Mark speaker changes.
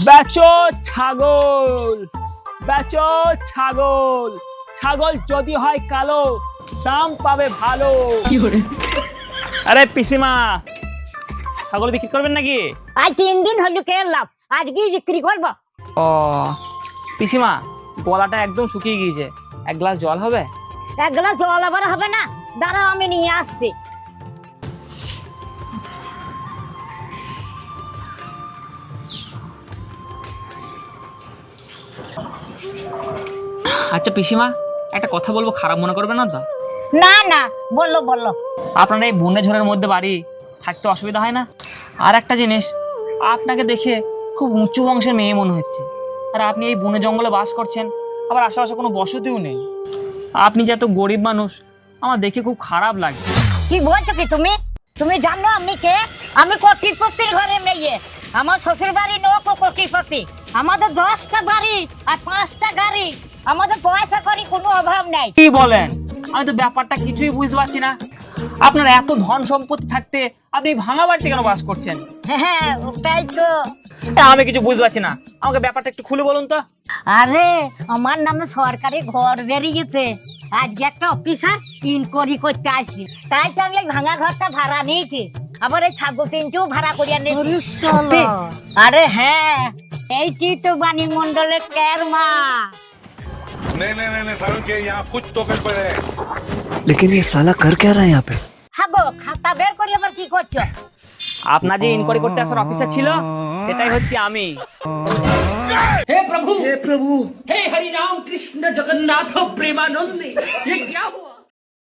Speaker 1: বেচো ছাগল, বেচো ছাগল, ছাগল যদি হয় কালো দাম পাবে ভালো। আরে পিসিমা, ছাগল বিক্রি করবেন নাকি?
Speaker 2: আজ 3 দিন হলো কেলাম, আজকে বিক্রি করবো।
Speaker 1: ও পিসিমা, গলাটা একদম শুকিয়ে গিয়েছে, এক গ্লাস জল হবে?
Speaker 2: এক গ্লাস জল আবার হবে না, দাঁড়াও আমি নিয়ে আসছি।
Speaker 1: আচ্ছা পিসিমা, একটা কথা বলবো, খারাপ মনে করবে না তো?
Speaker 2: না না, বললো বললো।
Speaker 1: আপনার এই বন্যা ঝড়ের মধ্যে বাড়ি থাকতে অসুবিধা হয় না? আর একটা জিনিস, আপনাকে দেখে খুব উঁচু বংশের মেয়ে মনে হচ্ছে। আর আপনি এই বনে জঙ্গলে বাস করছেন, আবার আশেপাশে কোনো বসতিও নেই। আপনি যে এত গরিব মানুষ, আমার দেখে খুব খারাপ লাগে।
Speaker 2: কি বলছো কি তুমি? তুমি জানো আমি কে? আমি কোটিপতির ঘরে মেয়ে। আমার শ্বশুর বাড়ি নৌকো কোটিপতি। আমাদের 10টা বাড়ি আর 5টা গাড়ি। আমাদের পয়সা করি কোনো অভাব নাই।
Speaker 1: কি বলেন? আমি তো ব্যাপারটা কিছুই বুঝতে পারছি না। আপনার এত ধন সম্পত্তি থাকতে আপনি ভাঙা বাড়িতে কেন বাস করছেন?
Speaker 2: হ্যাঁ, ওটাই তো।
Speaker 1: আমি কিছু বুঝতে পারছি না, আমাকে ব্যাপারটা একটু খুলে বলুন তো।
Speaker 2: আরে আমার নামে সরকারি ঘর বেরিয়েছে। আজকে একটা অফিসার ইনকোয়ারি করতে আসছি, তাই তো আমি এই ভাঙা ঘরটা ভাড়া নিয়েছি। আবার এই ছাগল 3টিও ভাড়া করিয়া নিয়েছি। সত্যি? আরে হ্যাঁ, এইটি তো বাণী মন্ডলের কেরমা।
Speaker 3: नहीं नहीं नहीं नहीं सारुण के यहाँ कुछ तो गड़बड़ है।
Speaker 4: लेकिन ये साला कर क्या रहा है यहाँ पे?
Speaker 2: হ্যাঁ গো, খাতা বের করি আবার কি করছো?
Speaker 1: আপনার যে ইনকোয়ারি করতে আসার অফিসার ছিল, সেটাই হচ্ছে আমি।
Speaker 5: हे प्रभु हे हरि राम कृष्ण जगन्नाथ प्रेमानंद, ये क्या हुआ?